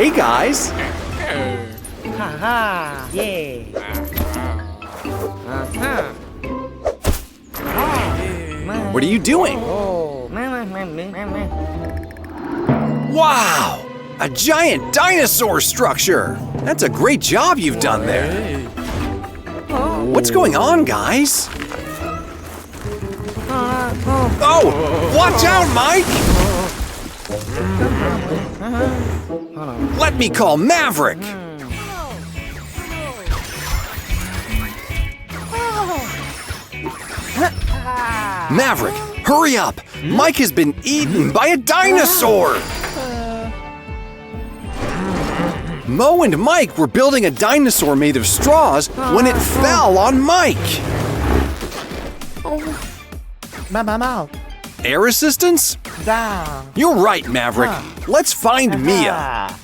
Hey, guys. Haha, yeah. What are you doing? Oh, Wow! A giant dinosaur structure! That's a great job you've done there. What's going on, guys? Oh! Watch out, Mike! Let me call Maverick! Maverick, hurry up! Mike has been eaten by a dinosaur! Mo and Mike were building a dinosaur made of straws when it fell on Mike. Air assistance? You're right, Maverick. Let's find Mia.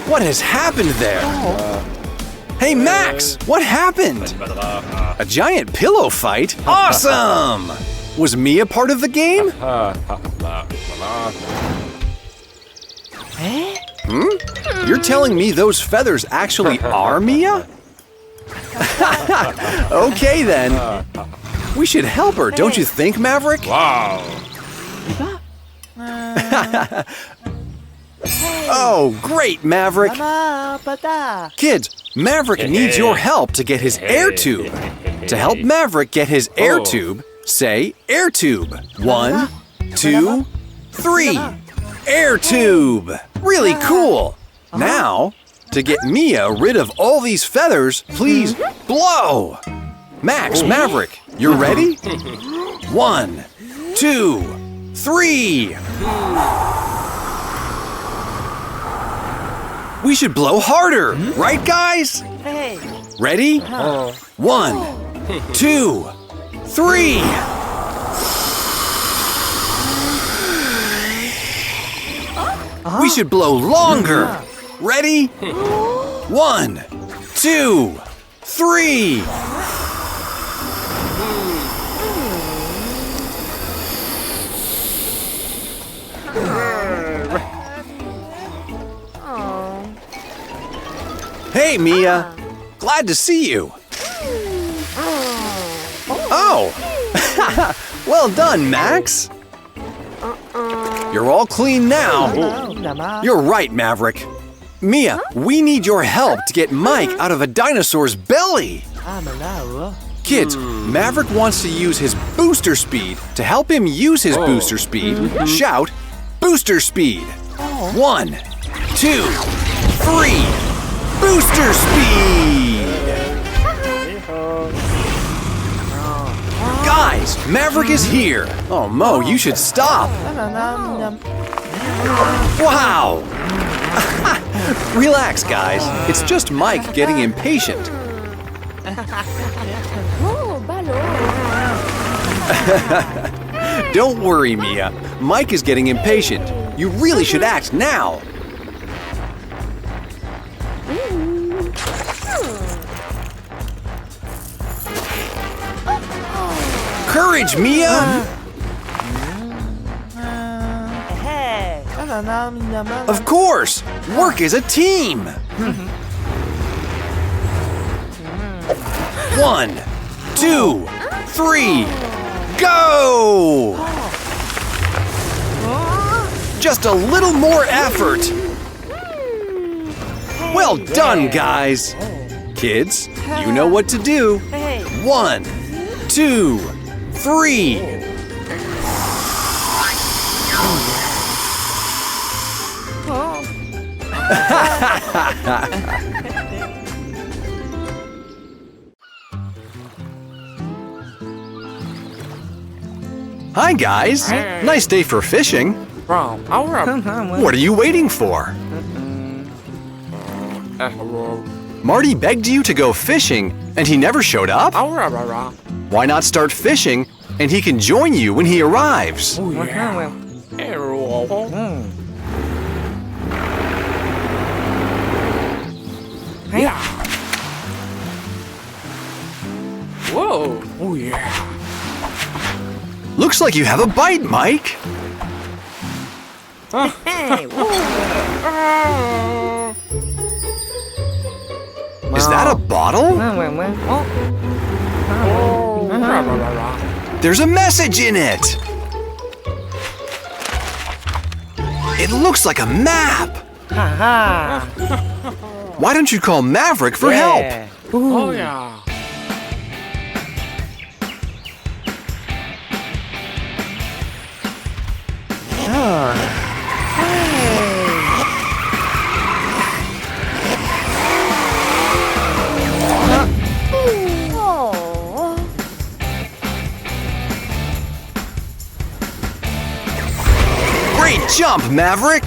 What has happened there? Hey, Max, what happened? A giant pillow fight? Awesome! Was Mia part of the game? You're telling me those feathers actually are Mia? Okay, then. We should help her, don't you think, Maverick? Wow! Oh, great, Maverick! Kids, Maverick needs your help to get his air tube. To help Maverick get his air tube, say air tube. 1, 2, 3. Air tube! Really cool! Now, to get Mia rid of all these feathers, please blow! Max, Maverick, you ready? 1, 2, 3. We should blow harder, right, guys? Ready? 1, 2, 3. We should blow longer. Ready? 1, 2, 3. Hey, Mia. Glad to see you. Oh! Well done, Max. You're all clean now. You're right, Maverick. Mia, we need your help to get Mike out of a dinosaur's belly. Kids, Maverick wants to use his booster speed. To help him use his booster speed, shout, booster speed. 1, 2, 3. Booster speed! Guys, Maverick is here. Oh, Mo, you should stop. Wow! Relax, guys. It's just Mike getting impatient. Don't worry, Mia. Mike is getting impatient. You really should act now. Courage, Mia! Of course! Work as a team! 1, 2, 3, go! Just a little more effort! Well done, guys! Kids, you know what to do. 1, 2, 3. Hi, guys. Nice day for fishing. What are you waiting for? Marty begged you to go fishing, and he never showed up? Why not start fishing, and he can join you when he arrives? Whoa! Oh yeah! Looks like you have a bite, Mike. Is that a bottle? There's a message in it. It looks like a map. Why don't you call Maverick for help? Oh yeah! Great jump, Maverick!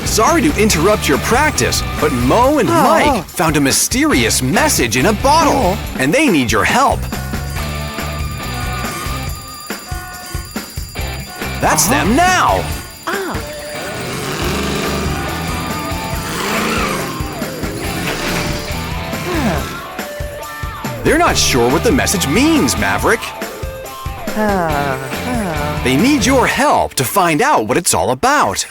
Sorry to interrupt your practice, but Mo and Mike found a mysterious message in a bottle, and they need your help. That's them now! They're not sure what the message means, Maverick. They need your help to find out what it's all about.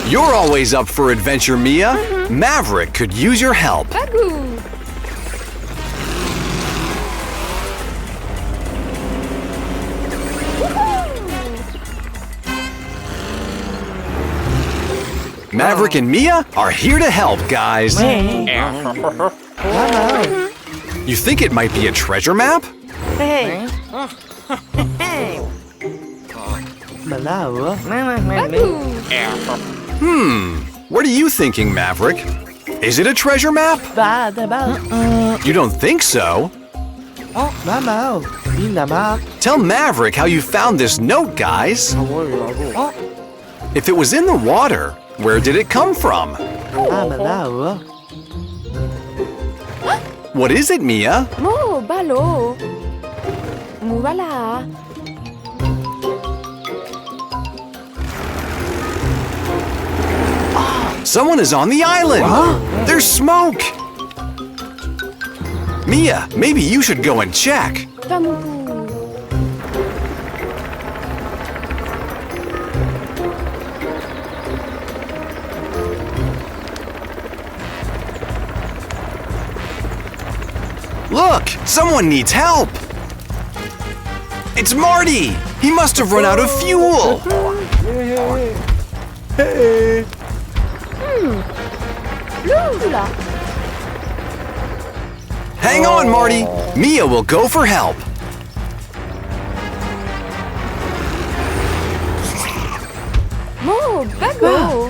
You're always up for adventure, Mia. Maverick could use your help. Maverick and Mia are here to help, guys. You think it might be a treasure map? What are you thinking, Maverick? Is it a treasure map? You don't think so? Tell Maverick how you found this note, guys. If it was in the water, where did it come from? What is it, Mia? Someone is on the island! There's smoke! Mia, maybe you should go and check. Look! Someone needs help! It's Marty! He must have run out of fuel! Hang on, Marty! Mia will go for help.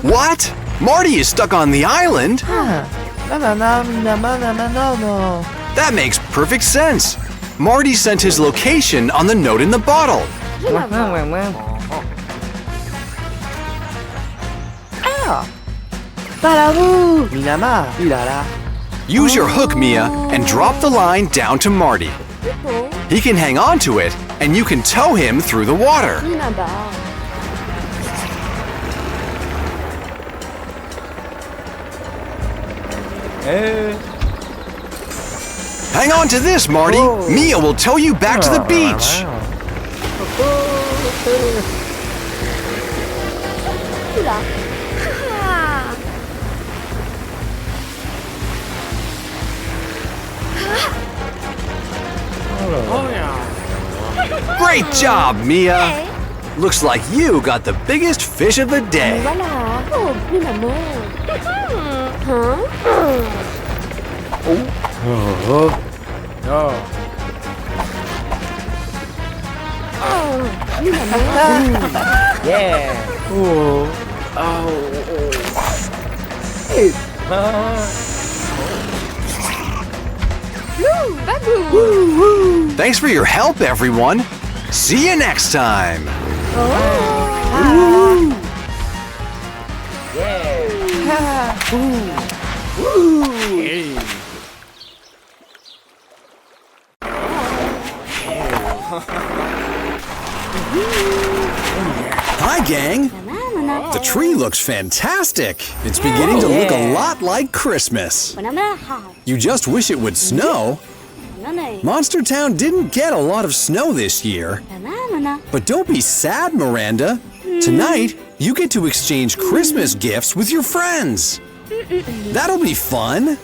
What? Marty is stuck on the island? That makes perfect sense. Marty sent his location on the note in the bottle. Use your hook, Mia, and drop the line down to Marty. He can hang on to it, and you can tow him through the water. Hang on to this, Marty. Mia will tow you back to the beach. Oh yeah. Great job, Mia! Looks like you got the biggest fish of the day. Voilà. Oh, plus la mort. Hein? Plus la mort. Yeah. Babou. Thanks for your help, everyone. See you next time. Hey. Hi, gang. The tree looks fantastic. It's beginning to look a lot like Christmas. You just wish it would snow. Monster Town didn't get a lot of snow this year. But don't be sad, Miranda. Tonight, you get to exchange Christmas gifts with your friends. That'll be fun.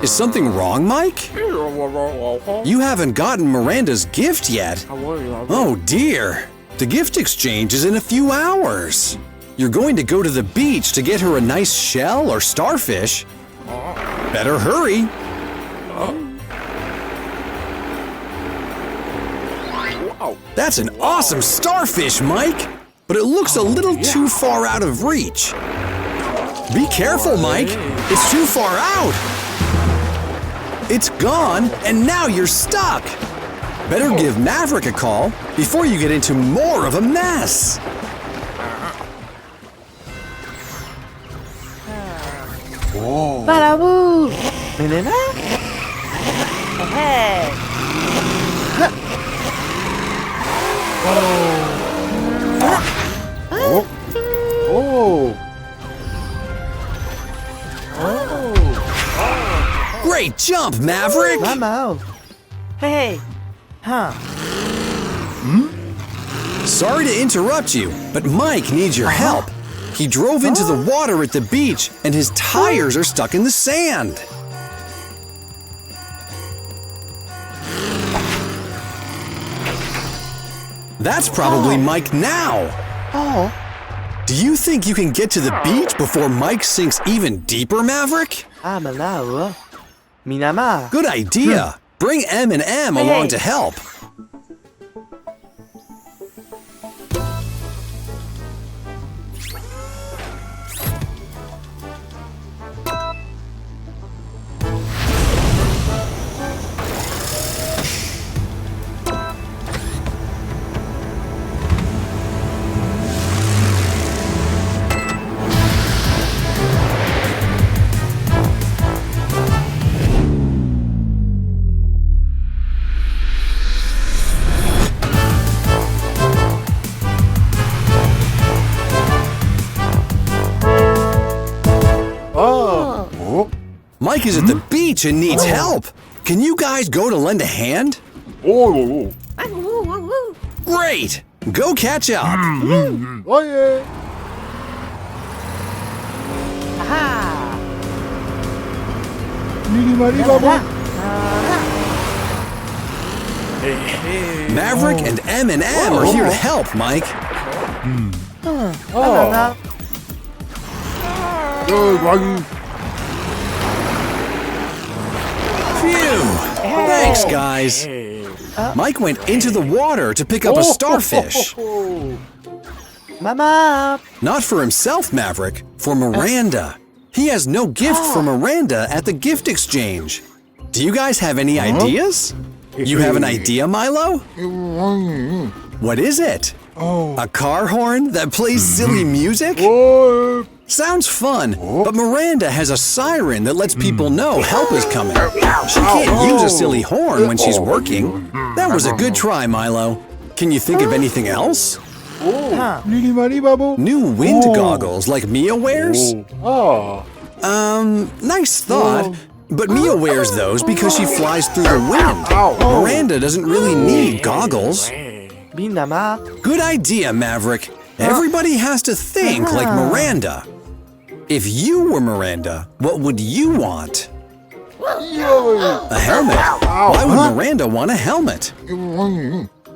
Is something wrong, Mike? You haven't gotten Miranda's gift yet. Oh dear. The gift exchange is in a few hours. You're going to go to the beach to get her a nice shell or starfish. Better hurry. That's an awesome starfish, Mike. But it looks a little too far out of reach. Be careful, Mike. It's too far out. It's gone, and now you're stuck. Better give Maverick a call before you get into more of a mess. Baraboo. Miranda? Hey. Great jump, Maverick! Mama. Hey. Huh. Sorry to interrupt you, but Mike needs your help. He drove into the water at the beach, and his tires are stuck in the sand. That's probably Mike now. Oh. Do you think you can get to the beach before Mike sinks even deeper, Maverick? Malawa. Minama. Good idea. Bring M and M along to help. Mike is at the beach and needs help. Can you guys go to lend a hand? Great! Go catch up. Maverick and M&M are here to help, Mike. Phew! Thanks, guys. Mike went into the water to pick up a starfish. Mama. Not for himself, Maverick, for Miranda. He has no gift for Miranda at the gift exchange. Do you guys have any ideas? You have an idea, Milo? What is it? A car horn that plays silly music? Sounds fun, but Miranda has a siren that lets people know help is coming. She can't use a silly horn when she's working. That was a good try, Milo. Can you think of anything else? New wind goggles like Mia wears? Nice thought. But Mia wears those because she flies through the wind. Miranda doesn't really need goggles. Binama. Good idea, Maverick. Everybody has to think like Miranda. If you were Miranda, what would you want? A helmet. Why would Miranda want a helmet?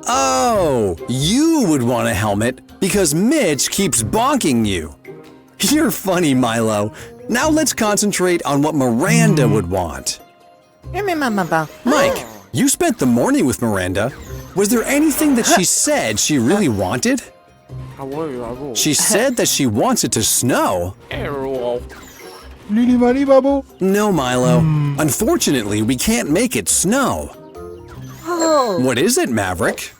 Oh, you would want a helmet because Mitch keeps bonking you. You're funny, Milo. Now let's concentrate on what Miranda would want. Mike, you spent the morning with Miranda. Was there anything that she said she really wanted? She said that she wants it to snow. No, Milo. Unfortunately, we can't make it snow. What is it, Maverick?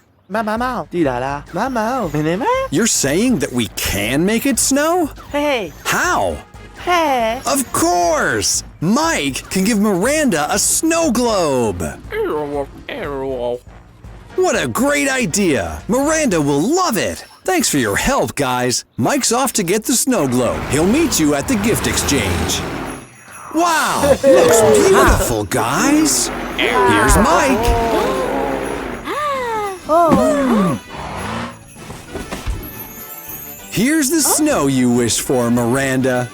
You're saying that we can make it snow? Hey, How? hey. Of course! Mike can give Miranda a snow globe! What a great idea! Miranda will love it! Thanks for your help, guys. Mike's off to get the snow globe. He'll meet you at the gift exchange. Wow! Looks beautiful, guys! Here's Mike! Here's the snow you wish for, Miranda.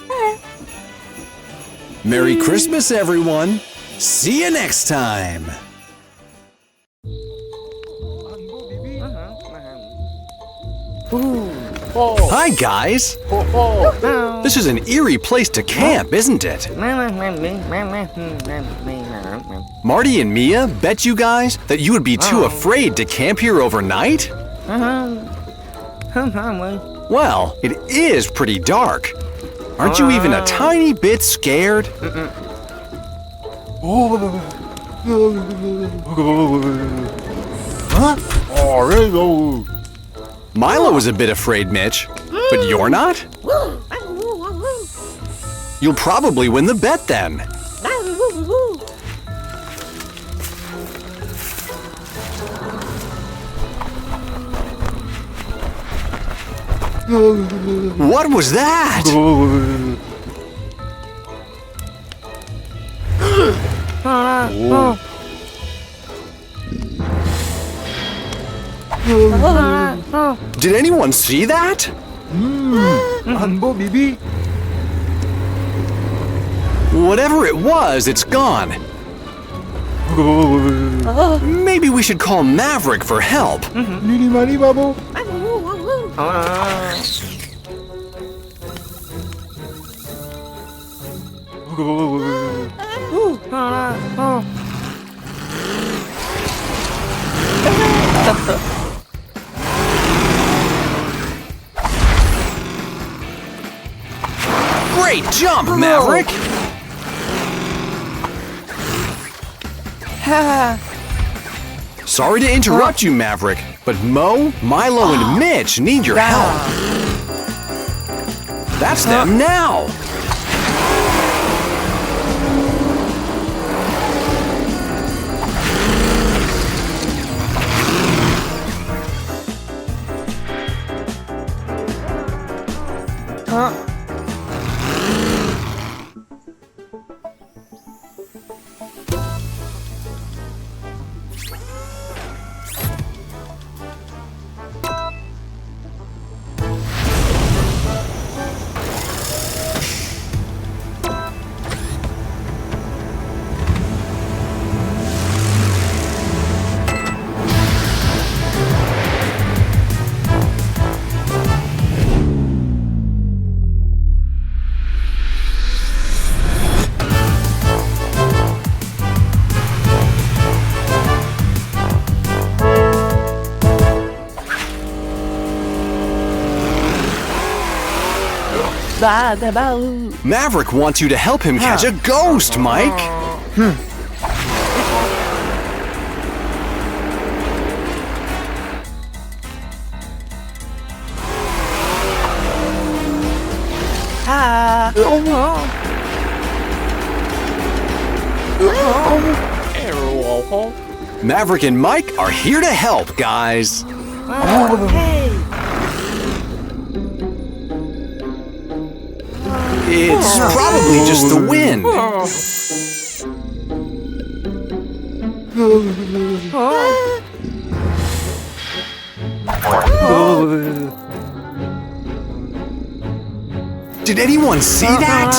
Merry Christmas, everyone. See you next time. Hi, guys. This is an eerie place to camp, isn't it? Marty and Mia bet you guys that you would be too afraid to camp here overnight? Well, it is pretty dark. Aren't you even a tiny bit scared? Milo was a bit afraid, Mitch, but you're not? You'll probably win the bet then. What was that? Did anyone see that? Whatever it was, it's gone. Maybe we should call Maverick for help. Great jump, Maverick! Sorry to interrupt you, Maverick, but Mo, Milo, and Mitch need your help. That's them now! Maverick wants you to help him catch a ghost, Mike. Maverick and Mike are here to help, guys. It's probably just the wind. Did anyone see that?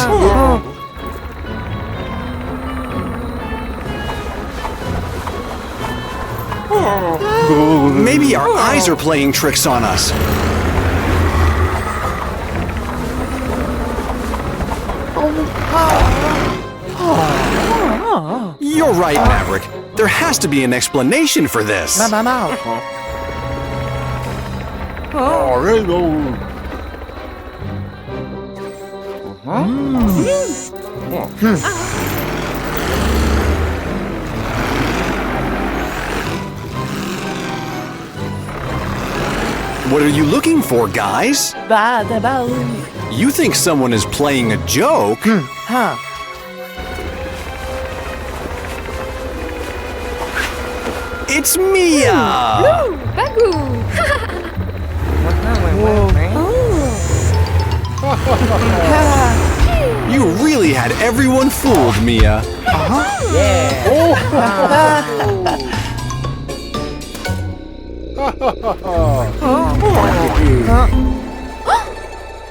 Maybe our eyes are playing tricks on us. You're right, Maverick. There has to be an explanation for this. What are you looking for, guys? You think someone is playing a joke? It's Mia! Bagou. You really had everyone fooled, Mia.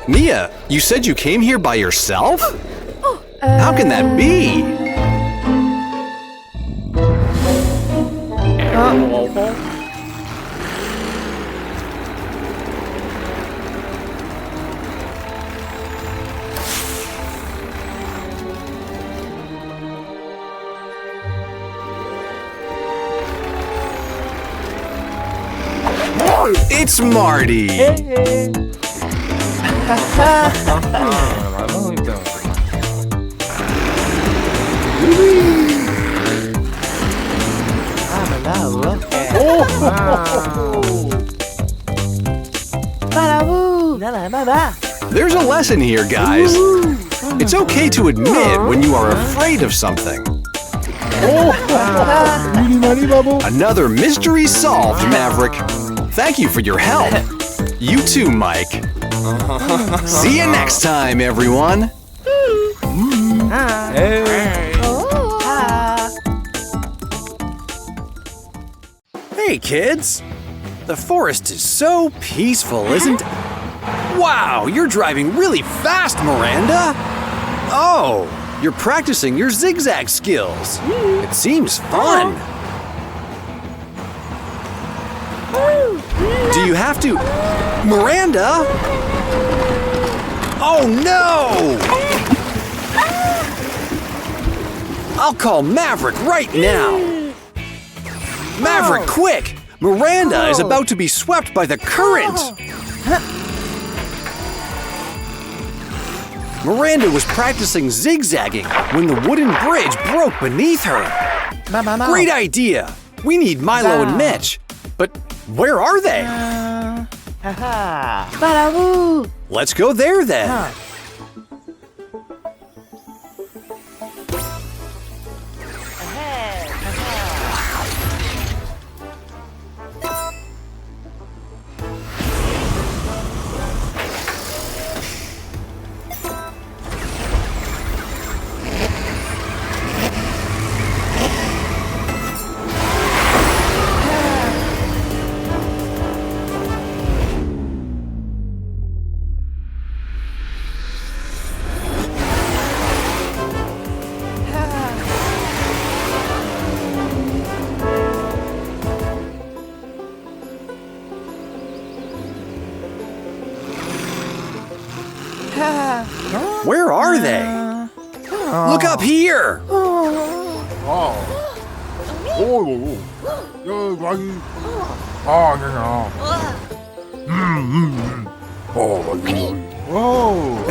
Mia, you said you came here by yourself? How can that be? It's Marty! There's a lesson here, guys. It's okay to admit when you are afraid of something. Another mystery solved, Maverick. Thank you for your help. You too, Mike. See you next time, everyone. Hey, kids. The forest is so peaceful, isn't it? Wow, you're driving really fast, Miranda. Oh, you're practicing your zigzag skills. It seems fun. Do you have to... Miranda? Oh, no! I'll call Maverick right now. Maverick, quick! Miranda is about to be swept by the current. Miranda was practicing zigzagging when the wooden bridge broke beneath her. Great idea! We need Milo and Mitch. But where are they? Let's go there then. Where are they? Look up here!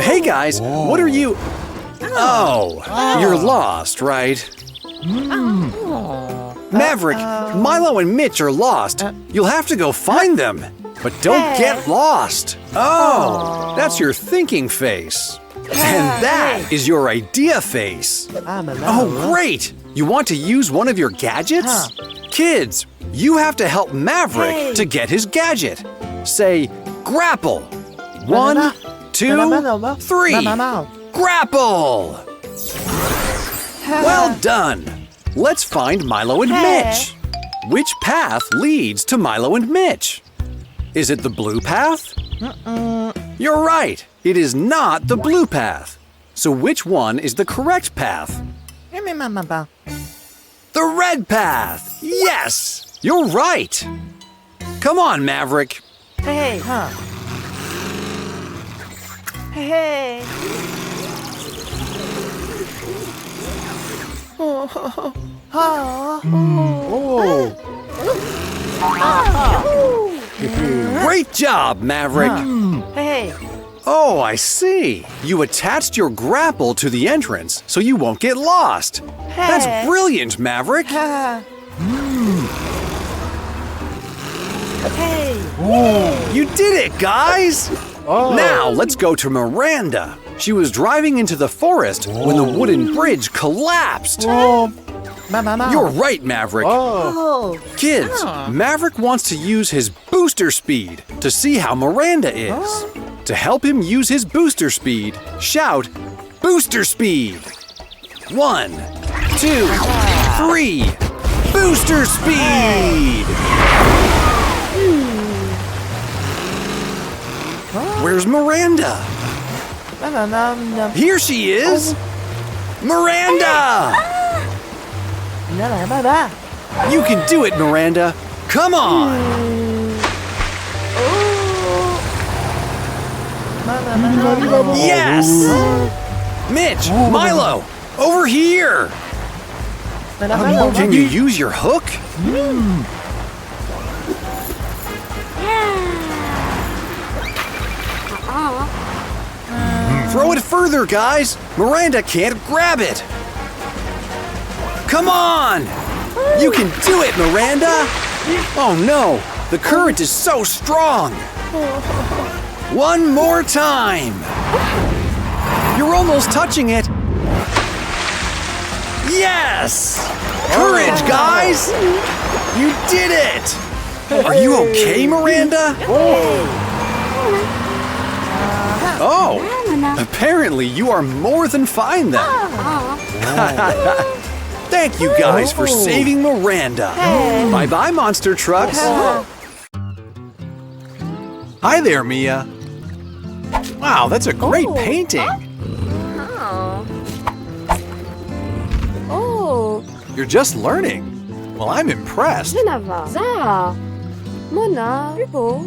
Hey guys, what are you... Oh, you're lost, right? Maverick, Milo and Mitch are lost. You'll have to go find them. But don't get lost. Oh, that's your thinking face. And that is your idea face. Oh, great! You want to use one of your gadgets? Kids, you have to help Maverick to get his gadget. Say, grapple. 1, 2, 3. Grapple! Well done. Let's find Milo and Mitch. Which path leads to Milo and Mitch? Is it the blue path? You're right. It is not the blue path. So which one is the correct path? The red path! Yes! You're right! Come on, Maverick. Hey, huh? Hey. Oh. Great job, Maverick. Hey. Oh, I see. You attached your grapple to the entrance so you won't get lost. That's brilliant, Maverick. Hey. You did it, guys! Now, let's go to Miranda. She was driving into the forest when the wooden bridge collapsed. You're right, Maverick. Kids, Maverick wants to use his booster speed to see how Miranda is. To help him use his booster speed, shout, "Booster speed!" 1, 2, 3. Booster speed! Where's Miranda? Here she is! Miranda! You can do it, Miranda. Come on! Yes! Mitch, Milo, over here! Can you use your hook? Throw it further, guys! Miranda can't grab it! Come on! You can do it, Miranda! Oh no, the current is so strong! One more time! You're almost touching it! Yes! Courage, guys! You did it! Are you okay, Miranda? Oh, apparently you are more than fine then. Thank you guys for saving Miranda. Bye-bye, monster trucks. Hi there, Mia. Wow, that's a great painting. You're just learning. Well, I'm impressed. Za. Mona. Plus beau.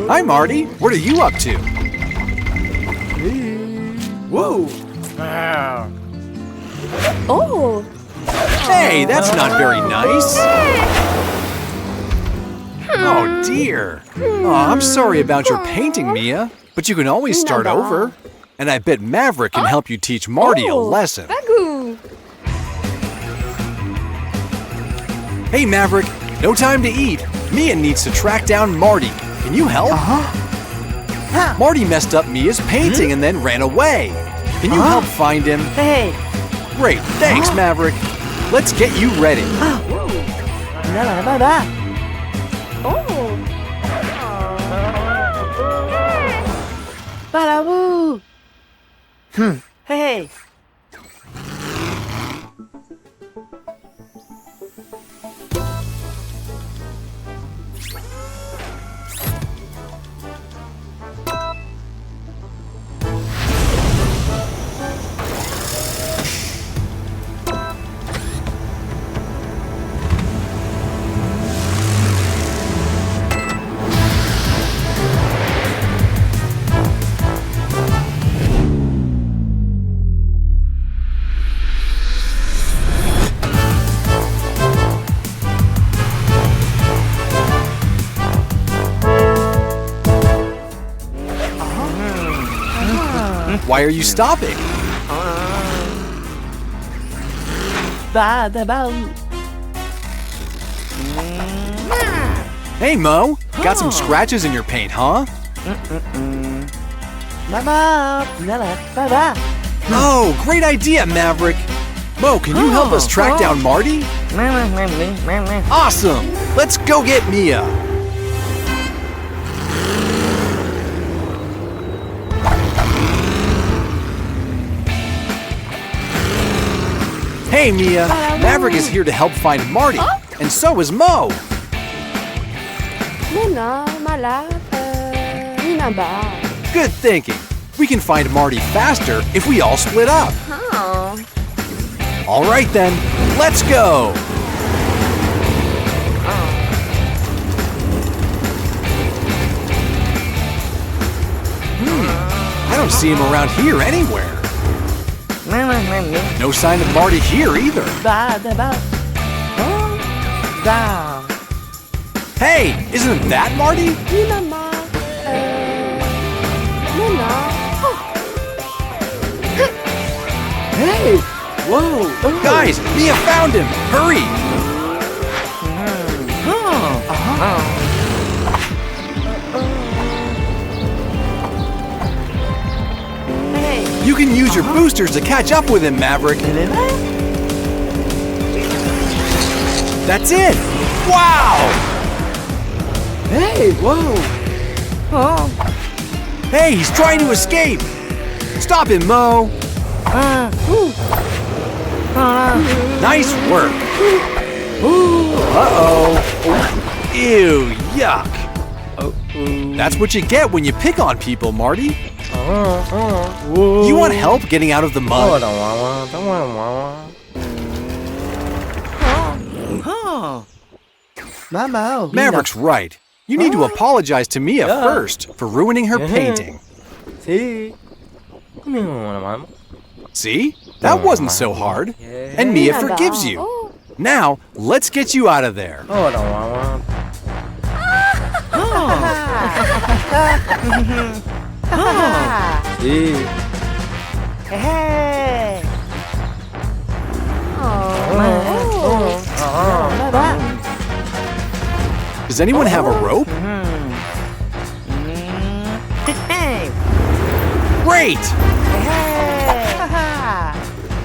Hi, Marty. What are you up to? Whoa. Oh. Hey, that's not very nice. Oh, dear. Oh, I'm sorry about your painting, Mia, but you can always start over. And I bet Maverick can help you teach Marty a lesson. Bagus. Hey, Maverick, no time to eat. Mia needs to track down Marty. Can you help? Marty messed up Mia's painting and then ran away. Can you help find him? Hey. Great, thanks, Maverick. Let's get you ready. Balaboo. Hey. Why are you stopping? Hey, Mo. Got some scratches in your paint, huh? Oh, great idea, Maverick. Mo, can you help us track down Marty? Awesome. Let's go get Mia. Hey, Mia. Maverick is here to help find Marty. And so is Mo. Mona, Mala, Minaba. Good thinking. We can find Marty faster if we all split up. Oh. All right then, let's go. I don't see him around here anywhere. No sign of Marty here either. Hey, isn't that Marty? Minama, Mona. Hey! Whoa! Guys, Mia found him. Hurry! Hey. You can use your boosters to catch up with him, Maverick. That's it! Wow! Hey! Whoa! Hey, he's trying to escape! Stop him, Mo! Nice work! Uh-oh! Ew, yuck! That's what you get when you pick on people, Marty. You want help getting out of the mud? Maverick's right. You need to apologize to Mia first for ruining her painting. See? See? That wasn't so hard. And Mia forgives you. Oh. Now, let's get you out of there. See? Hey. Does anyone have a rope? Hey. Great!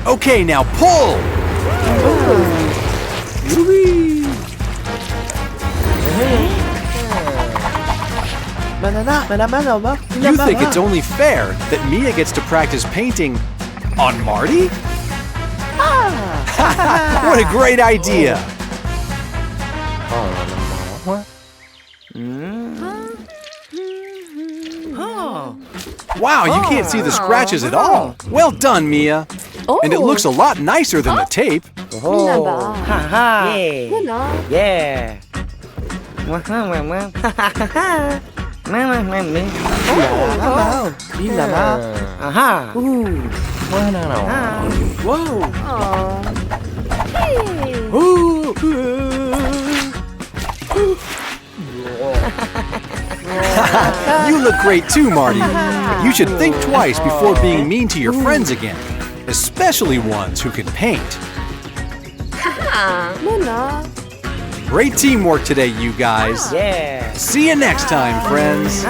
Okay, now pull! You think it's only fair that Mia gets to practice painting on Marty? What a great idea! Wow, you can't see the scratches at all. Well done, Mia. Oh. And it looks a lot nicer than the tape. Minaba. Yeah. Mona. Yeah. Aha. Whoa! Oh. Hey. You look great too, Marty. But you should think twice before being mean to your friends again, especially ones who can paint. Mona. Great teamwork today, you guys. Yeah. See you next time, friends.